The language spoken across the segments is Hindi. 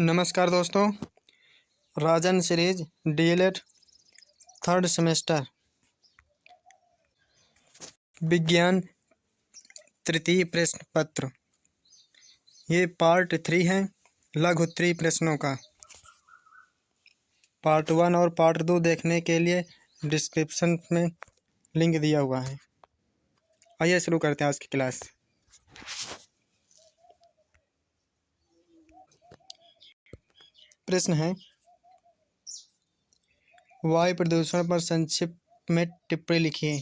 नमस्कार दोस्तों। राजन सीरीज डीएलएड थर्ड सेमेस्टर विज्ञान तृतीय प्रश्न पत्र, ये पार्ट 3 है लघु उत्तरीय प्रश्नों का। पार्ट 1 और पार्ट 2 देखने के लिए डिस्क्रिप्शन में लिंक दिया हुआ है। आइए शुरू करते हैं आज की क्लास। प्रश्न है, वायु प्रदूषण पर संक्षिप्त में टिप्पणी लिखिए।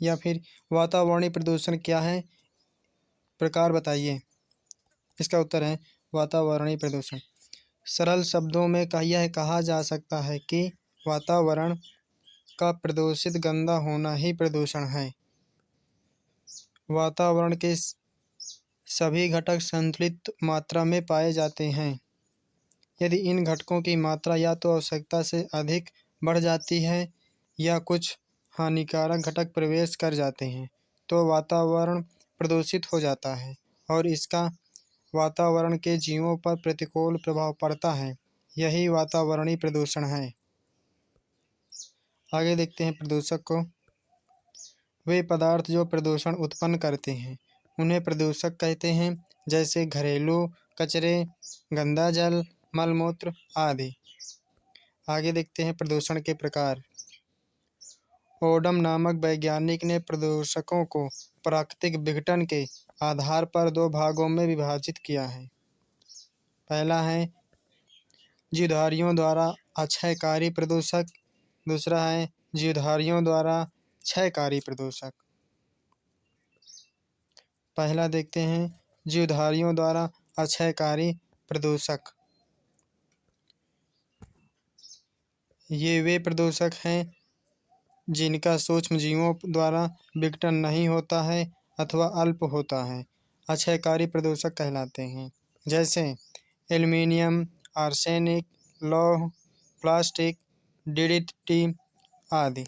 या फिर वातावरणीय प्रदूषण क्या है, प्रकार बताइए। इसका उत्तर है वातावरणीय प्रदूषण। सरल शब्दों में यह कहा जा सकता है कि वातावरण का प्रदूषित गंदा होना ही प्रदूषण है। वातावरण के सभी घटक संतुलित मात्रा में पाए जाते हैं। यदि इन घटकों की मात्रा या तो आवश्यकता से अधिक बढ़ जाती है या कुछ हानिकारक घटक प्रवेश कर जाते हैं तो वातावरण प्रदूषित हो जाता है और इसका वातावरण के जीवों पर प्रतिकूल प्रभाव पड़ता है। यही वातावरणीय प्रदूषण है। आगे देखते हैं प्रदूषक को। वे पदार्थ जो प्रदूषण उत्पन्न करते हैं उन्हें प्रदूषक कहते हैं, जैसे घरेलू कचरे, गंदा जल, मलमूत्र आदि। आगे देखते हैं प्रदूषण के प्रकार। ओडम नामक वैज्ञानिक ने प्रदूषकों को प्राकृतिक विघटन के आधार पर 2 भागों में विभाजित किया है। पहला है जीवधारियों द्वारा अक्षयकारी प्रदूषक, दूसरा है जीवधारियों द्वारा क्षयकारी प्रदूषक। पहला देखते हैं जीवधारियों द्वारा अक्षयकारी प्रदूषक। ये वे प्रदूषक हैं जिनका सूक्ष्म जीवों द्वारा विघटन नहीं होता है अथवा अल्प होता है, अक्षयकारी प्रदूषक कहलाते हैं, जैसे एल्युमिनियम, आर्सेनिक, लौह, प्लास्टिक, डीडीटी आदि।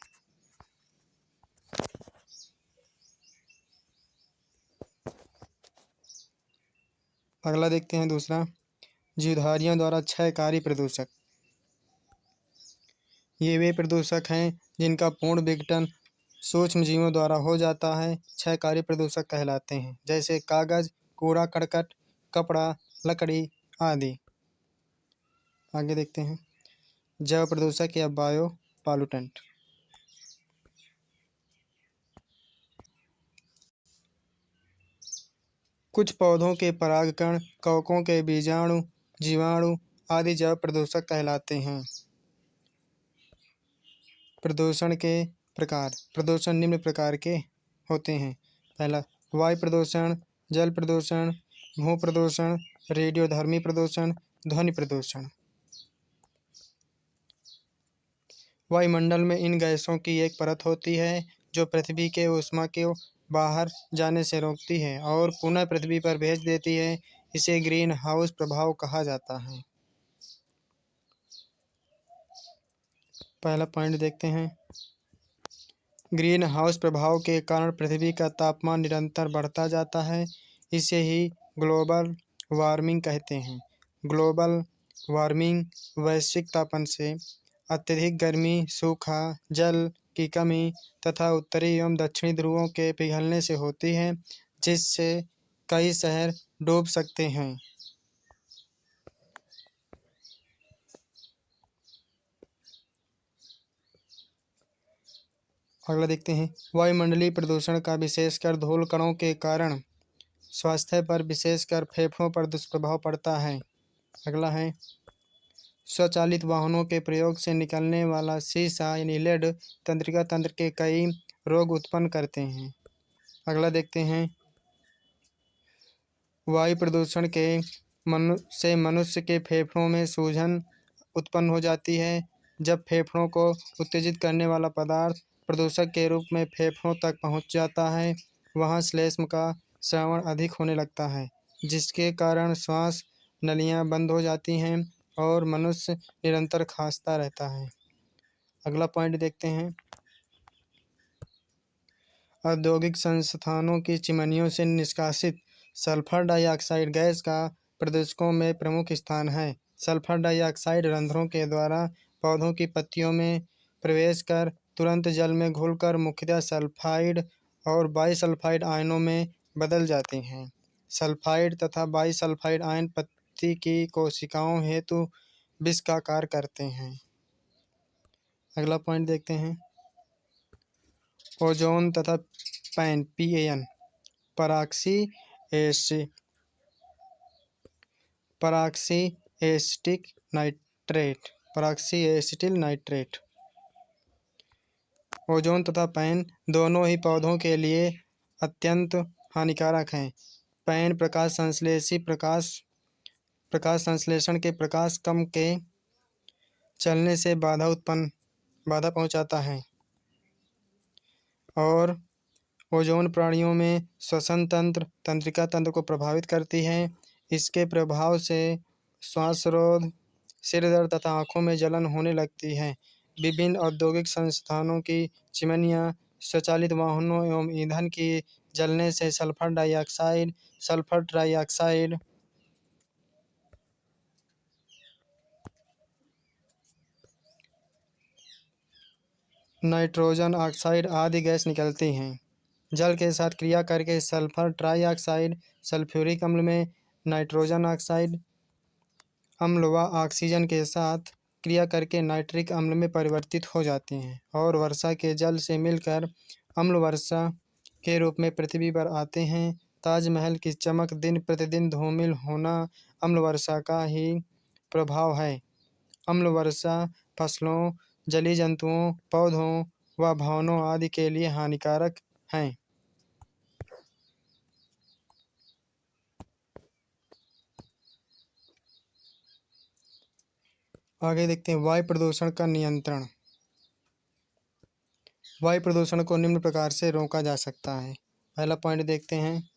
अगला देखते हैं दूसरा, जीवधारियों द्वारा क्षयकारी प्रदूषक। ये वे प्रदूषक हैं जिनका पूर्ण विघटन सूक्ष्म जीवों द्वारा हो जाता है, क्षयकारी प्रदूषक कहलाते हैं, जैसे कागज, कूड़ा करकट, कपड़ा, लकड़ी आदि। आगे देखते हैं जैव प्रदूषक या बायो पॉल्यूटेंट। कुछ पौधों के परागकण, कवकों के बीजाणु, जीवाणु आदि जैव प्रदूषक कहलाते हैं। प्रदूषण के प्रकार। प्रदूषण निम्न प्रकार के होते हैं। पहला वायु प्रदूषण, जल प्रदूषण, भू प्रदूषण, रेडियोधर्मी प्रदूषण, ध्वनि प्रदूषण। वायुमंडल में इन गैसों की एक परत होती है जो पृथ्वी के ऊष्मा के बाहर जाने से रोकती है और पुनः पृथ्वी पर भेज देती है। इसे ग्रीन हाउस प्रभाव कहा जाता है। पहला पॉइंट देखते हैं। ग्रीन हाउस प्रभाव के कारण पृथ्वी का तापमान निरंतर बढ़ता जाता है। इसे ही ग्लोबल वार्मिंग कहते हैं। ग्लोबल वार्मिंग वैश्विक तापन से अत्यधिक गर्मी, सूखा, जल की कमी तथा उत्तरी एवं दक्षिणी ध्रुवों के पिघलने से होती है, जिससे कई शहर डूब सकते हैं। अगला देखते हैं वायुमंडलीय प्रदूषण का विशेषकर धूल कणों के कारण स्वास्थ्य पर, विशेषकर फेफड़ों पर दुष्प्रभाव पड़ता है। अगला है स्वचालित वाहनों के प्रयोग से निकलने वाला शीशा यानी लेड तंत्रिका तंत्र के कई रोग उत्पन्न करते हैं। अगला देखते हैं वायु प्रदूषण के मनुष्य के फेफड़ों में सूजन उत्पन्न हो जाती है। जब फेफड़ों को उत्तेजित करने वाला पदार्थ प्रदूषक के रूप में फेफड़ों तक पहुंच जाता है, वहां श्लेष्म का श्रवण अधिक होने लगता है, जिसके कारण श्वास नलियां बंद हो जाती हैं और मनुष्य निरंतर खांसता रहता है। अगला पॉइंट देखते हैं औद्योगिक संस्थानों की चिमनियों से निष्कासित सल्फर डाइऑक्साइड गैस का प्रदूषकों में प्रमुख स्थान है। सल्फर डाइऑक्साइड रंध्रों के द्वारा पौधों की पत्तियों में प्रवेश कर तुरंत जल में घुलकर मुख्यतः सल्फाइड और बाइसल्फाइड आयनों में बदल जाते हैं। सल्फाइड तथा बाइसल्फाइड आयन पत्ती की कोशिकाओं हेतु विष का कार्य करते हैं। अगला पॉइंट देखते हैं। ओजोन तथा PAN PAN peroxy acetyl nitrate. Ozone तथा पैन दोनों ही पौधों के लिए अत्यंत हानिकारक हैं। पैन प्रकाश संश्लेषण के प्रकाश कम के चलने से बाधा पहुंचाता है और ओजोन प्राणियों में श्वसन तंत्र तंत्रिका तंत्र को प्रभावित करती है। इसके प्रभाव से श्वास रोध, सिर दर्द तथा आंखों में जलन होने लगती है। विभिन्न औद्योगिक संस्थानों की चिमनियाँ, स्वचालित वाहनों एवं ईंधन की जलने से सल्फर डाइऑक्साइड, नाइट्रोजन ऑक्साइड आदि गैस निकलती हैं। जल के साथ क्रिया करके सल्फर ट्राइऑक्साइड सल्फ्यूरिक अम्ल में नाइट्रोजन ऑक्साइड अम्ल व ऑक्सीजन के साथ क्रिया करके नाइट्रिक अम्ल में परिवर्तित हो जाती हैं और वर्षा के जल से मिलकर अम्ल वर्षा के रूप में पृथ्वी पर आते हैं। ताजमहल की चमक दिन प्रतिदिन धूमिल होना अम्ल वर्षा का ही प्रभाव है। अम्ल वर्षा फसलों, जलीय जंतुओं, पौधों व भवनों आदि के लिए हानिकारक हैं। आगे देखते हैं वायु प्रदूषण का नियंत्रण। वायु प्रदूषण को निम्न प्रकार से रोका जा सकता है। पहला पॉइंट देखते हैं।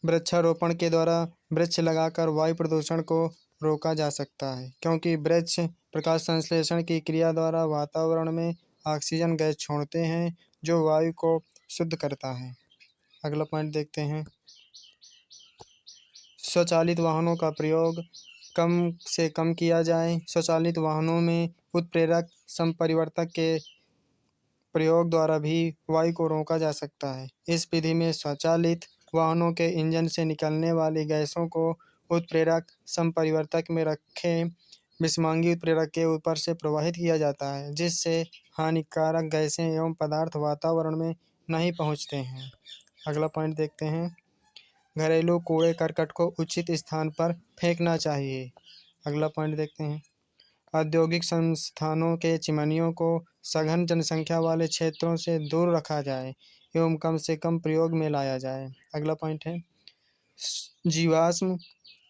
वृक्षारोपण के द्वारा वृक्ष लगाकर वायु प्रदूषण को रोका जा सकता है, क्योंकि वृक्ष प्रकाश संश्लेषण की क्रिया द्वारा वातावरण में ऑक्सीजन गैस छोड़ते हैं जो वायु को शुद्ध करता है। अगला पॉइंट देखते हैं। स्वचालित वाहनों का प्रयोग कम से कम किया जाए। स्वचालित वाहनों में उत्प्रेरक संपरिवर्तक के प्रयोग द्वारा भी वायु को रोका जा सकता है। इस विधि में स्वचालित वाहनों के इंजन से निकलने वाली गैसों को उत्प्रेरक संपरिवर्तक में रखे विषमांगी उत्प्रेरक के ऊपर से प्रवाहित किया जाता है, जिससे हानिकारक गैसें एवं पदार्थ वातावरण में नहीं पहुंचते हैं। अगला पॉइंट देखते हैं। घरेलू कूड़े करकट को उचित स्थान पर फेंकना चाहिए। अगला पॉइंट देखते हैं। औद्योगिक संस्थानों के चिमनियों को सघन जनसंख्या वाले क्षेत्रों से दूर रखा जाए एवं कम से कम प्रयोग में लाया जाए। अगला पॉइंट है। जीवाश्म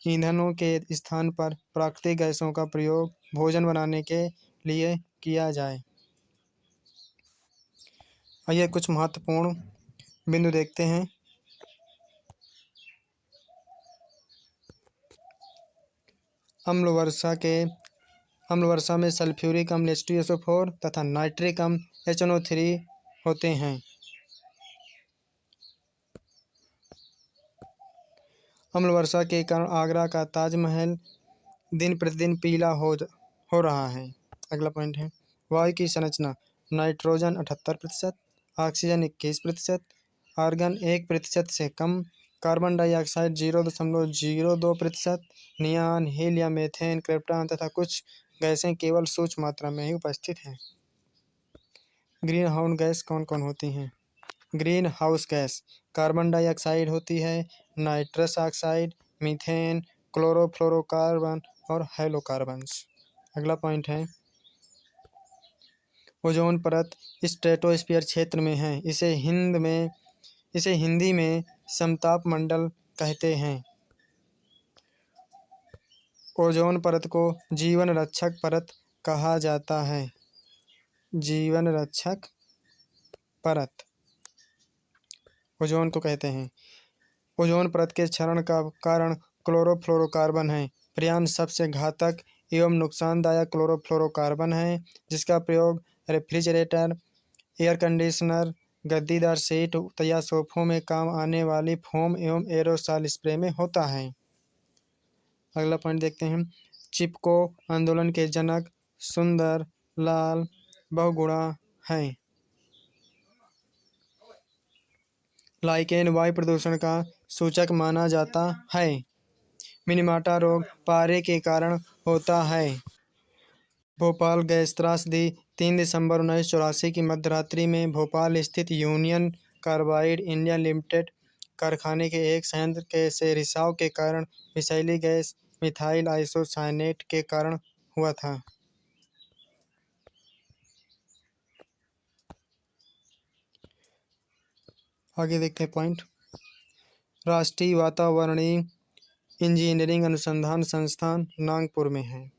ईंधनों के स्थान पर प्राकृतिक गैसों का प्रयोग भोजन बनाने के लिए किया जाए। आइए कुछ महत्वपूर्ण बिंदु देखते हैं। अम्ल वर्षा में सल्फ्यूरिक अम्ल H2SO4 तथा नाइट्रिक अम्ल HNO3 होते हैं। अम्ल वर्षा के कारण आगरा का ताजमहल दिन प्रतिदिन पीला हो रहा है। अगला पॉइंट है। वायु की संरचना। नाइट्रोजन 78%, ऑक्सीजन 21%, आर्गन 1% से कम, carbon dioxide 0.02%, neon, helium, methane, krypton तथा कुछ गैसें केवल सूक्ष्म मात्रा में ही उपस्थित हैं। ग्रीन हाउस गैस कौन कौन होती हैं? Green house gas carbon dioxide होती है, नाइट्रस ऑक्साइड, मीथेन, क्लोरोफ्लोरोकार्बन और हैलोकार्बन्स। अगला पॉइंट है। ओजोन परत स्ट्रेटोस्फीयर क्षेत्र में है। इसे हिंदी में समताप मंडल कहते हैं। ओजोन परत को जीवन रक्षक परत कहा जाता है। जीवन रक्षक परत ओजोन को कहते हैं। ओजोन परत के क्षरण का कारण क्लोरोफ्लोरोकार्बन है। पर्यावरण सबसे घातक एवं नुकसानदायक क्लोरोफ्लोरोकार्बन है, जिसका प्रयोग रेफ्रिजरेटर, एयर कंडीशनर, गद्दीदार सीट या सोफों में काम आने वाली फोम एवं एरोसॉल स्प्रे में होता है। अगला पॉइंट देखते हैं। चिपको आंदोलन के जनक सुंदर लाल बहुगुणा हैं। लाइकेन वायु प्रदूषण का सूचक माना जाता है। मिनीमाटा रोग पारे के कारण होता है। भोपाल गैस त्रासदी 3 दिसंबर 1984 की मध्यरात्रि में भोपाल स्थित यूनियन कार्बाइड इंडिया लिमिटेड कारखाने के एक संयंत्र के से रिसाव के कारण विषैली गैस मिथाइल आइसोसाइनेट के कारण हुआ था। आगे देखते हैं पॉइंट। राष्ट्रीय वातावरणीय इंजीनियरिंग अनुसंधान संस्थान नागपुर में है।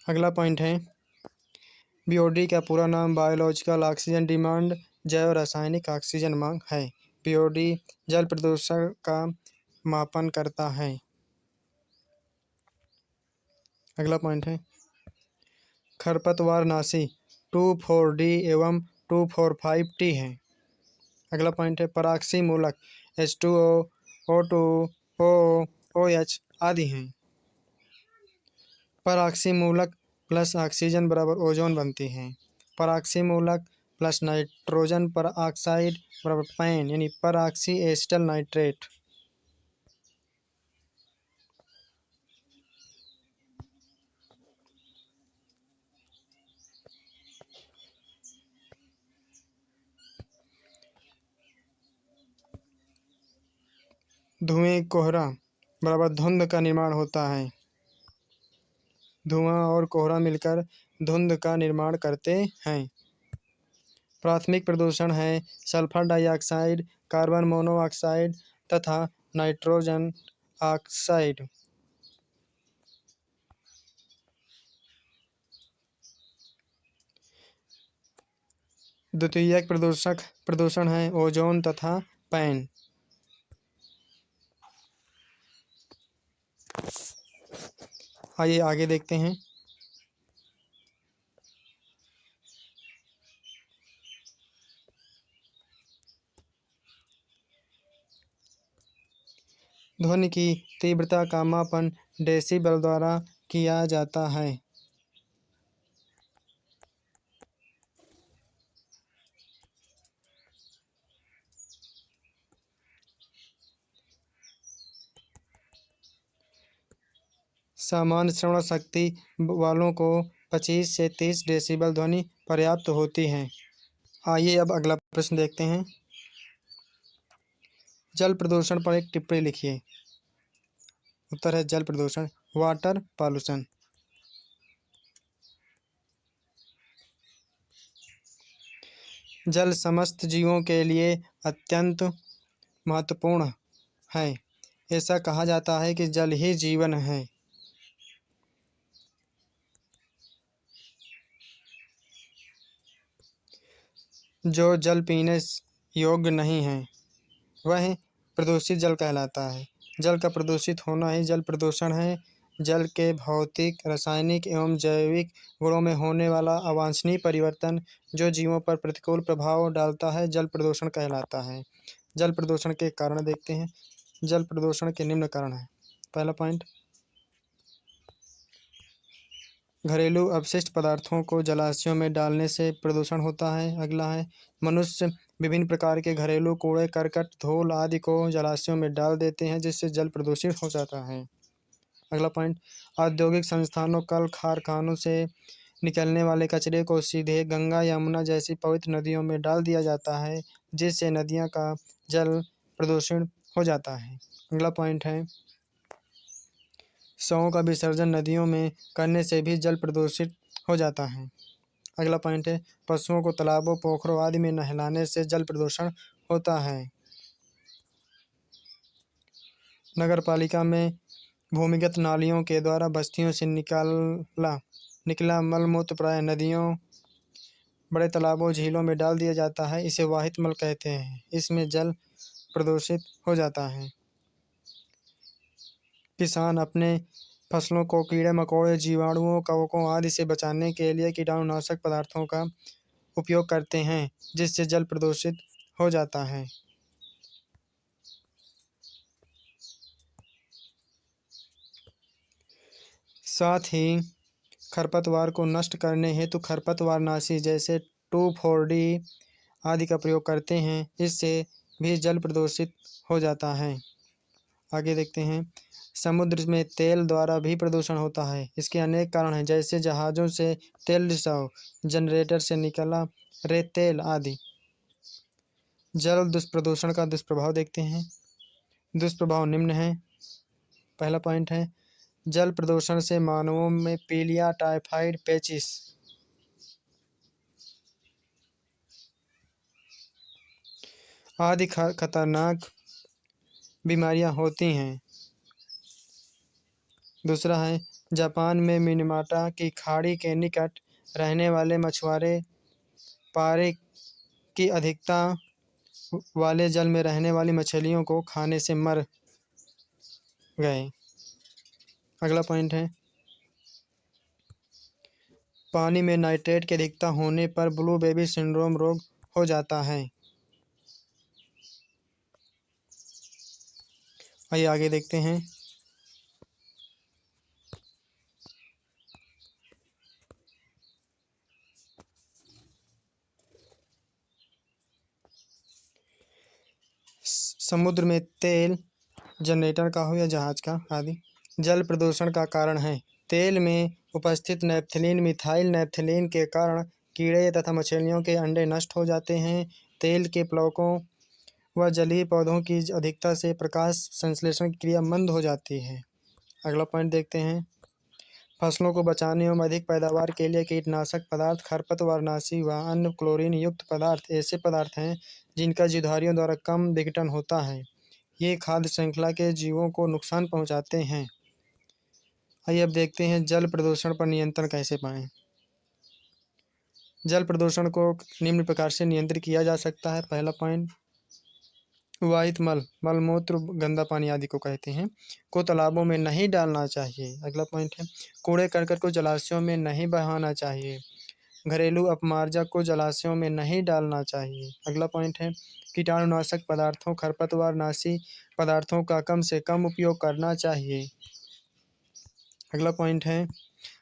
अगला पॉइंट है। बीओडी का पूरा नाम बायोलॉजिकल ऑक्सीजन डिमांड जैव रासायनिक ऑक्सीजन मांग है। बीओडी जल प्रदूषण का मापन करता है। अगला पॉइंट है। खरपतवारनाशी 2,4-D एवं 2,4,5-T है। अगला पॉइंट है। पराक्सी मूलक H2O, O2, O, OH आदि हैं। पराक्सी मूलक प्लस ऑक्सीजन बराबर ओजोन बनती हैं। पराक्सी मूलक प्लस नाइट्रोजन पर ऑक्साइड बराबर पैन यानी पराक्सी एसिटल नाइट्रेट। धुएं कोहरा बराबर धुंध का निर्माण होता है। धुआं और कोहरा मिलकर धुंध का निर्माण करते हैं। प्राथमिक प्रदूषण है सल्फर डाइऑक्साइड, कार्बन मोनोऑक्साइड तथा नाइट्रोजन ऑक्साइड। द्वितीयक प्रदूषण है ओजोन तथा पैन। आइए आगे देखते हैं। ध्वनि की तीव्रता का मापन डेसिबल द्वारा किया जाता है। सामान्य श्रवण शक्ति वालों को 25 से 30 डेसिबल ध्वनि पर्याप्त होती है। आइए अब अगला प्रश्न देखते हैं। जल प्रदूषण पर एक टिप्पणी लिखिए। उत्तर है जल प्रदूषण वाटर पॉल्यूशन। जल समस्त जीवों के लिए अत्यंत महत्वपूर्ण है। ऐसा कहा जाता है कि जल ही जीवन है। जो जल पीने योग्य नहीं है वह प्रदूषित जल कहलाता है। जल का प्रदूषित होना ही जल प्रदूषण है। जल के भौतिक, रासायनिक एवं जैविक गुणों में होने वाला अवांछनीय परिवर्तन जो जीवों पर प्रतिकूल प्रभाव डालता है जल प्रदूषण कहलाता है। जल प्रदूषण के कारण देखते हैं। जल प्रदूषण के निम्न कारण हैं। पहला पॉइंट, घरेलू अपशिष्ट पदार्थों को जलाशयों में डालने से प्रदूषण होता है। अगला है, मनुष्य विभिन्न प्रकार के घरेलू कूड़े करकट धूल आदि को जलाशयों में डाल देते हैं जिससे जल प्रदूषित हो जाता है। अगला पॉइंट, औद्योगिक संस्थानों कल कारखानों से निकलने वाले कचरे को सीधे गंगा यमुना जैसी पवित्र नदियों में डाल दिया जाता है जिससे नदियों का जल प्रदूषण हो जाता है। अगला पॉइंट है, शवों का विसर्जन नदियों में करने से भी जल प्रदूषित हो जाता है। अगला पॉइंट है, पशुओं को तालाबों पोखरों आदि में नहलाने से जल प्रदूषण होता है। नगर पालिका में भूमिगत नालियों के द्वारा बस्तियों से निकला मलमूत्र प्राय नदियों, बड़े तालाबों, झीलों में डाल दिया जाता है। इसे वाहित मल कहते हैं। इसमें जल प्रदूषित हो जाता है। किसान अपने फसलों को कीड़े मकोड़े, जीवाणुओं, कवकों आदि से बचाने के लिए कीटाणुनाशक पदार्थों का उपयोग करते हैं, जिससे जल प्रदूषित हो जाता है। साथ ही खरपतवार को नष्ट करने हेतु खरपतवारनाशी जैसे 2,4-D आदि का प्रयोग करते हैं। इससे भी जल प्रदूषित हो जाता है। आगे देखते हैं, समुद्र में तेल द्वारा भी प्रदूषण होता है। इसके अनेक कारण हैं, जैसे जहाज़ों से तेल रिसाव, जनरेटर से निकला रेत तेल आदि। जल दुष्प्रदूषण का दुष्प्रभाव देखते हैं। दुष्प्रभाव निम्न है। पहला पॉइंट है, जल प्रदूषण से मानवों में पीलिया, टाइफाइड, पेचिश आदि खतरनाक बीमारियां होती हैं। दूसरा है, जापान में मिनीमाटा की खाड़ी के निकट रहने वाले मछुआरे पारे की अधिकता वाले जल में रहने वाली मछलियों को खाने से मर गए। अगला पॉइंट है, पानी में नाइट्रेट की अधिकता होने पर ब्लू बेबी सिंड्रोम रोग हो जाता है। आइए आगे देखते हैं। समुद्र में तेल, जनरेटर का हो या जहाज का आदि, जल प्रदूषण का कारण है। तेल में उपस्थित नैप्थलीन मिथाइल नैप्थलीन के कारण कीड़े तथा मछलियों के अंडे नष्ट हो जाते हैं। तेल के प्लवकों व जलीय पौधों की अधिकता से प्रकाश संश्लेषण की क्रिया मंद हो जाती है। अगला पॉइंट देखते हैं, फसलों को बचाने एवं अधिक पैदावार के लिए कीटनाशक पदार्थ, खरपतवारनाशी व अन्य क्लोरीन युक्त पदार्थ ऐसे पदार्थ हैं जिनका जीवधारियों द्वारा कम विघटन होता है। ये खाद्य श्रृंखला के जीवों को नुकसान पहुंचाते हैं। आइए अब देखते हैं, जल प्रदूषण पर नियंत्रण कैसे पाएं। जल प्रदूषण को निम्न प्रकार से नियंत्रित किया जा सकता है। पहला पॉइंट, वाहित मल, मलमूत्र, गंदा पानी आदि को कहते हैं, को तालाबों में नहीं डालना चाहिए। अगला पॉइंट है, कूड़े करकट को जलाशयों में नहीं बहाना चाहिए। घरेलू अपमार्जक को जलाशयों में नहीं डालना चाहिए। अगला पॉइंट है, कीटाणुनाशक पदार्थों, खरपतवारनाशी पदार्थों का कम से कम उपयोग करना चाहिए। अगला पॉइंट है,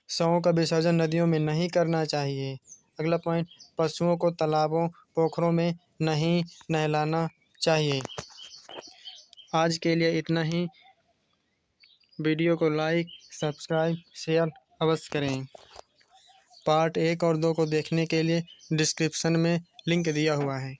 शवों का विसर्जन नदियों में नहीं करना चाहिए। अगला पॉइंट, पशुओं को तालाबों, पोखरों में नहीं नहलाना चाहिए। आज के लिए इतना ही। वीडियो को लाइक, सब्सक्राइब, शेयर अवश्य करें। पार्ट 1 और 2 को देखने के लिए डिस्क्रिप्शन में लिंक दिया हुआ है।